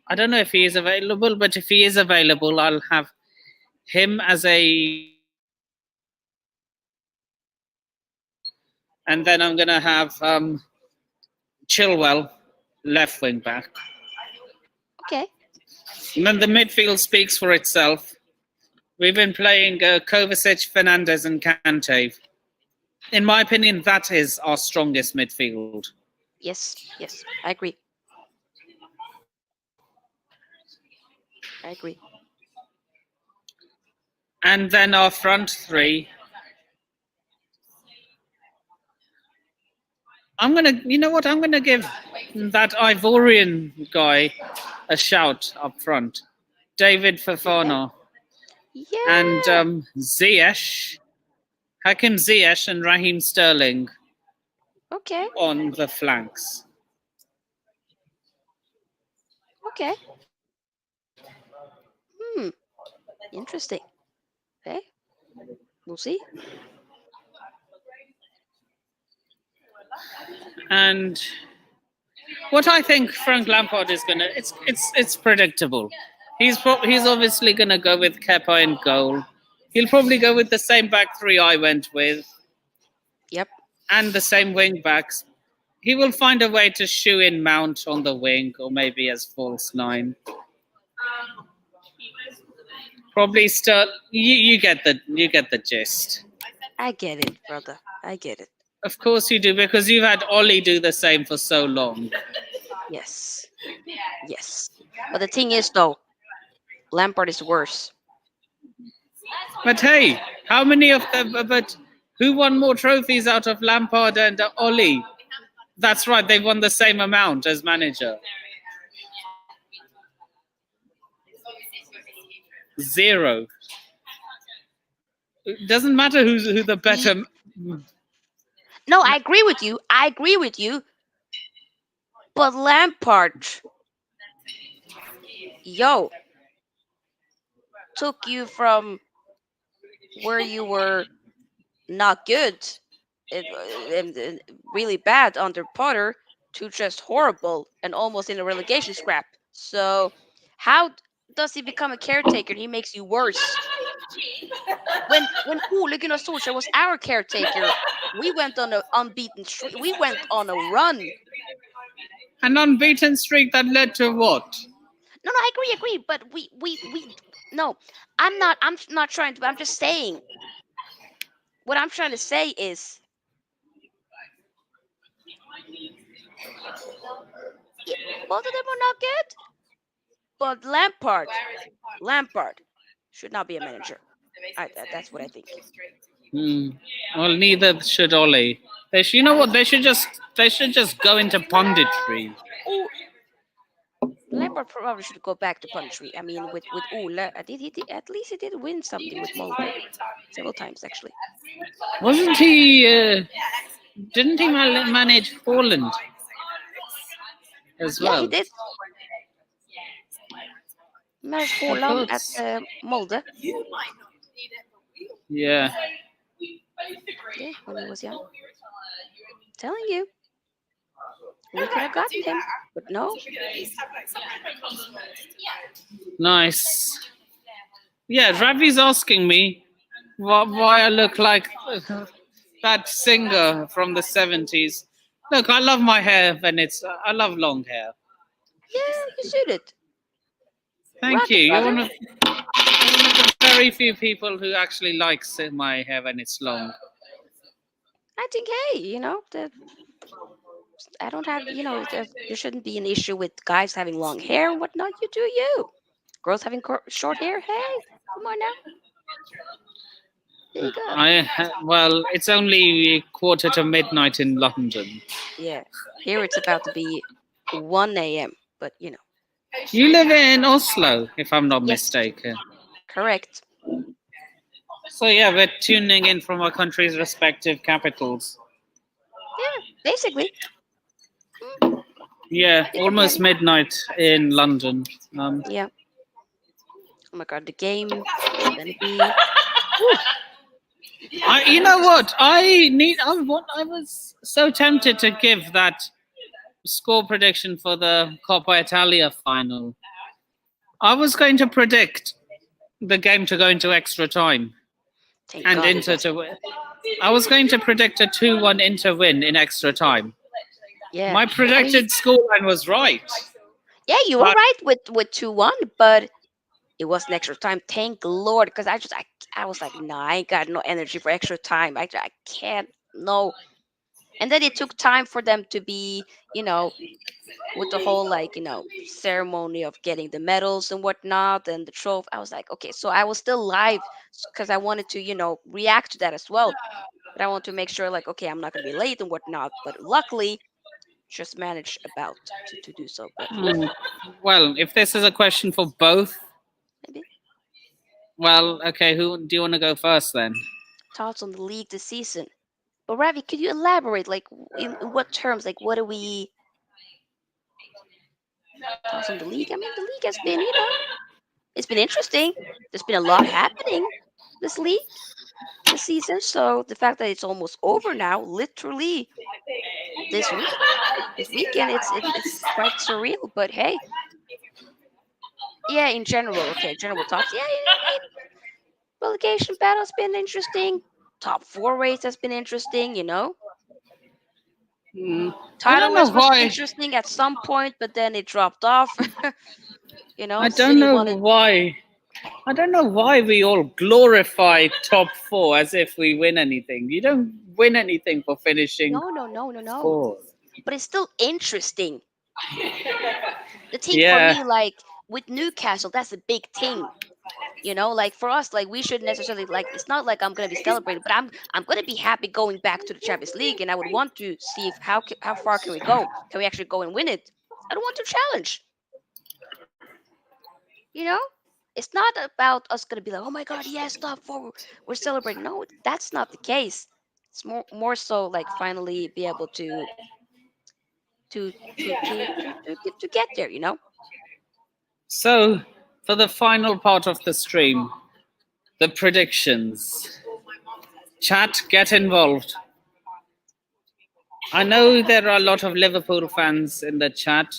I don't know if he is available, but if he is available, I'll have him as a. And then I'm gonna have Chilwell, left wing back. Okay. And then the midfield speaks for itself. We've been playing Kovacic, Fernandez, and Kante. In my opinion, that is our strongest midfield. Yes. Yes. I agree. I agree. And then our front three. You know what? I'm gonna give that Ivorian guy a shout up front. David Fofana Yeah. and Ziyech, Hakim Ziyech and Raheem Sterling. Okay. on the flanks. Okay. Interesting. Okay. We'll see. And what I think Frank Lampard is gonna, it's predictable. He's obviously gonna go with Kepa in goal. He'll probably go with the same back three I went with, Yep. and the same wing backs. He will find a way to shoe in Mount on the wing, or maybe as false nine. Probably start. You get the gist. I get it, brother. I get it. Of course you do, because you've had Ollie do the same for so long. Yes. Yes. But the thing is, though, Lampard is worse. But hey, how many of them? But who won more trophies out of Lampard and Ollie? That's right, they won the same amount as manager. 0. It doesn't matter who the better. No, I agree with you. I agree with you. But Lampard, yo, took you from where you were not good, and really bad under Potter, to just horrible and almost in a relegation scrap. So, how does he become a caretaker? He makes you worse. When Ole Gunnar Solskjaer was our caretaker, we went on an unbeaten streak. We went on a run. An unbeaten streak that led to what? No, I agree. But we no, I'm not trying to. I'm just saying. What I'm trying to say is, both of them are not good. But Lampard should not be a manager. That's what I think. Well, neither should Ollie. You know what? They should just go into punditry. Oh, Lampard probably should go back to punditry. I mean, with Ole, at least he did win something with Molde several times actually. Wasn't he? Didn't he manage Holland as well? Yeah, he did. Managed Holland at Molde. Yeah. Yeah, when he was young. Telling you. We could have gotten him, but no. Nice. Yeah, Ravi's asking me why I look like that singer from the 70s. Look, I love my hair when I love long hair. Yeah, you suit it. Thank Rock you. it, You're brother. one of the very few people who actually likes my hair when it's long. I think, hey, I don't have, there shouldn't be an issue with guys having long hair and whatnot. You do you. Girls having short hair, hey, come on now. There you go. Well, it's only midnight in London. Yeah, here it's about to be 1 a.m., but You live in Oslo, if I'm not Yes. mistaken. Correct. So yeah, we're tuning in from our country's respective capitals. Yeah, basically. Yeah, almost midnight in London. Yeah. Oh my god, the game is gonna be. You know what? I was so tempted to give that score prediction for the Coppa Italia final. I was going to predict the game to go into extra time. Thank And God. Inter to win. I was going to predict a 2-1 Inter win in extra time. Yeah. My predicted scoreline was right. Yeah, you were right with 2-1, but it wasn't extra time. Thank Lord, because I was like, nah, I ain't got no energy for extra time. I can't, no. And then it took time for them to be, with the whole ceremony of getting the medals and whatnot and the trophy. I was like, okay, so I was still live because I wanted to, react to that as well. But I want to make sure, okay, I'm not gonna be late and whatnot. But luckily, just managed about to do so. But well, if this is a question for both, maybe. Well, okay. Who do you want to go first then? Thoughts on the league this season? But Ravi, could you elaborate? Like, in what terms? Like, what do we thoughts on the league? I mean, the league has been, it's been interesting. There's been a lot happening this league, this season. So the fact that it's almost over now, literally this weekend, it's quite surreal. But hey, yeah, in general, okay, general talks. Yeah, I mean, relegation battle's been interesting. Top four race has been interesting. Mm, I Title don't know race was why. interesting at some point, but then it dropped off. I don't City know wanted. why. I don't know why we all glorify top four as if we win anything. You don't win anything for finishing No. fourth. But it's still interesting. The thing for Yeah. me, like with Newcastle, that's a big thing. Like for us, like we shouldn't necessarily like. It's not like I'm gonna be celebrating, but I'm gonna be happy going back to the Champions League, and I would want to see if how far can we go? Can we actually go and win it? I don't want to challenge. You know, it's not about us gonna be like, oh my god, yes, top four, we're celebrating. No, that's not the case. It's more so like finally be able to get there. So, for the final part of the stream, the predictions. Chat, get involved. I know there are a lot of Liverpool fans in the chat.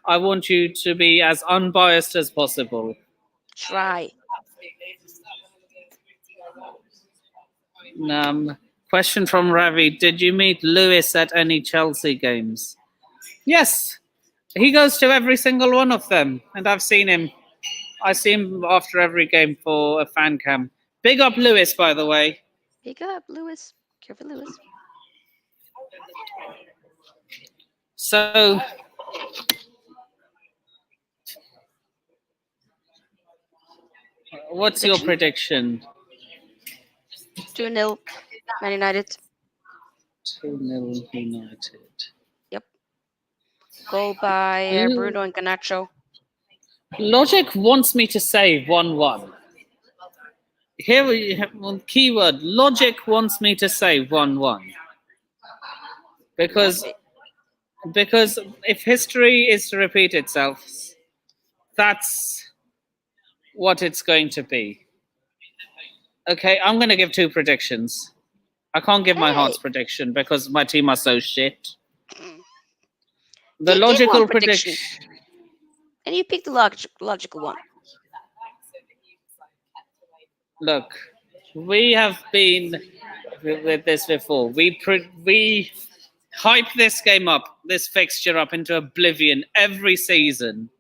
I want you to be as unbiased as possible. Try. Question from Ravi: did you meet Lewis at any Chelsea games? Yes, he goes to every single one of them, and I've seen him. I see him after every game for a fan cam. Big up Lewis, by the way. Big up, Lewis. Careful, Lewis. So, what's your prediction? 2-0, Man United. 2-0 United. Yep. Goal by Bruno and Garnacho. Logic wants me to say 1-1. Here we have one keyword. Logic wants me to say 1-1. Because if history is to repeat itself, that's what it's going to be. Okay, I'm going to give two predictions. I can't give my heart's prediction because my team are so shit. The logical prediction. And you pick the logical one. Look, we have been with this before. We hype this game up, this fixture up into oblivion every season,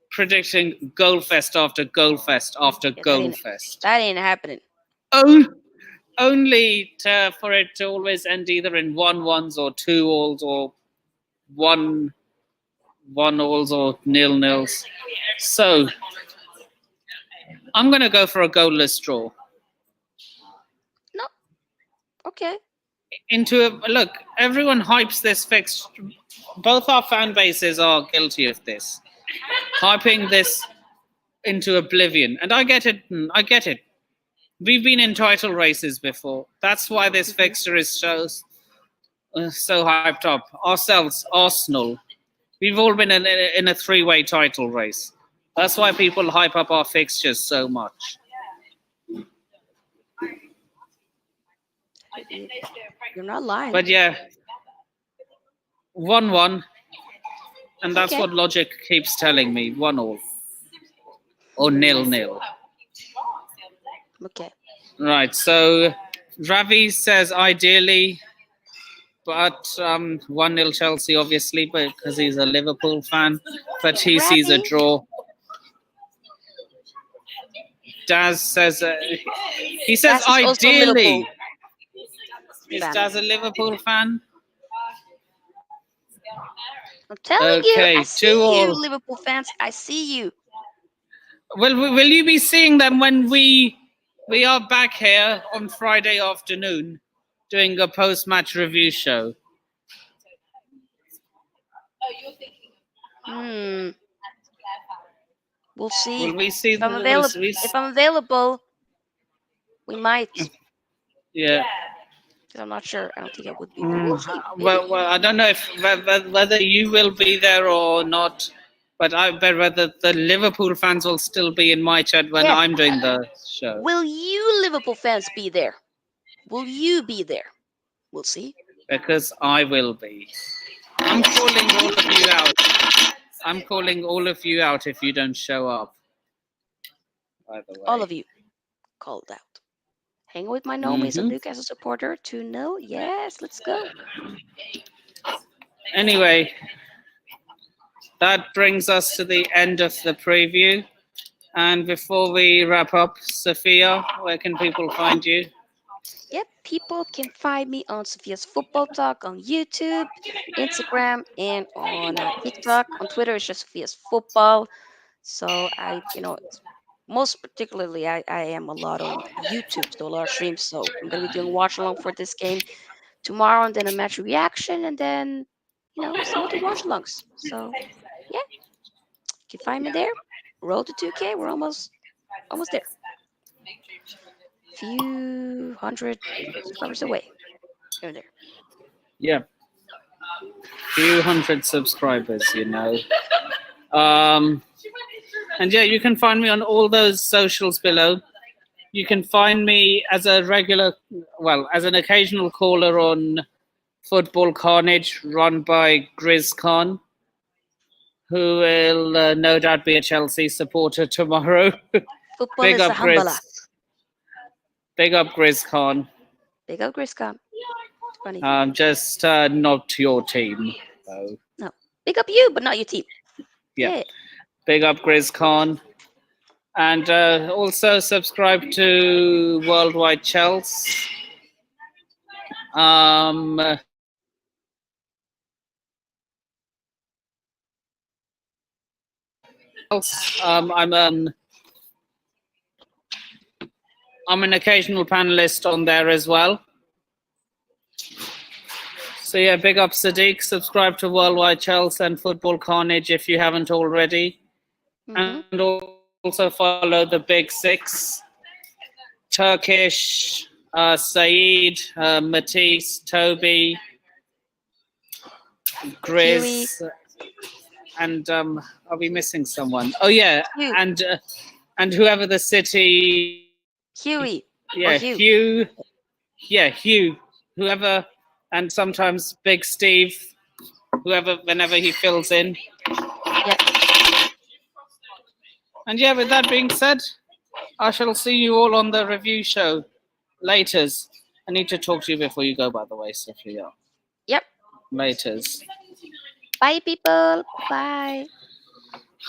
predicting goal fest after goal fest after goal fest. That ain't happening. Only for it to always end either in 1-1s or 2-alls or 1-1 alls or 0-0s. So I'm going to go for a goalless draw. No. Okay. Look, everyone hypes this fixture. Both our fan bases are guilty of this, hyping this into oblivion. And I get it. We've been in title races before. That's why this fixture is so hyped up. Ourselves, Arsenal, we've all been in a three-way title race. That's why people hype up our fixtures so much. You're not lying. But yeah, 1-1, and that's what logic keeps telling me. 1-1 or 0-0. Okay. Right. So Ravi says ideally, but 1-0 Chelsea, obviously, because he's a Liverpool fan. But he sees a draw. Daz says he says ideally. Is Daz a Liverpool fan? I'm telling you, I see you, Liverpool fans. I see you. Well, will you be seeing them when we are back here on Friday afternoon doing a post-match review show? We'll see. Will we see if I'm available, we might. Yeah. because I'm not sure. I don't think I would be. But we'll see. Well, I don't know if whether you will be there or not, but I bet whether the Liverpool fans will still be in my chat when Yes. I'm doing the show. Will you Liverpool fans be there? Will you be there? We'll see. Because I will be. I'm calling all of you out. I'm calling all of you out if you don't show up. By the way. All of you called out. Hang with my Nomies and Mhm. Newcastle supporter 2-0. Yes, let's go. Anyway, that brings us to the end of the preview. And before we wrap up, Sophia, where can people find you? Yep, people can find me on Sophia's Football Talk on YouTube, Instagram, and on TikTok. On Twitter, it's just Sophia's Football. So most particularly, I am a lot on YouTube, so a lot of streams. So I'm gonna be doing watch along for this game tomorrow, and then a match reaction, and then some other watch alongs. So yeah, you can find me there. Road to 2K. We're almost there. Few hundred subscribers away. Here and there. Yeah. Few hundred subscribers, And yeah, you can find me on all those socials below. You can find me as an occasional caller on Football Carnage, run by Grizz Khan, who will no doubt be a Chelsea supporter tomorrow. Football Big is up, a humble. Big up, Grizz Khan. Big up, Grizz Khan. Funny. Just not your team, though. No. Big up you, but not your team. Yeah. Big up, Grizz Khan. And also subscribe to Worldwide Chels. I'm an occasional panelist on there as well. So yeah, big up Sadiq. Subscribe to Worldwide Chels and Football Carnage if you haven't already. And also follow the Big Six. Turkish, Saeed, Matisse, Toby, Grizz, and are we missing someone? Oh yeah, Hugh. and whoever the city. Huey. Yeah, Hugh. Yeah, Hugh. Whoever, and sometimes Big Steve. Whoever, whenever he fills in. Yeah. And yeah, with that being said, I shall see you all on the review show. Laters. I need to talk to you before you go, by the way, Sophia. Yep. Laters. Bye, people. Bye.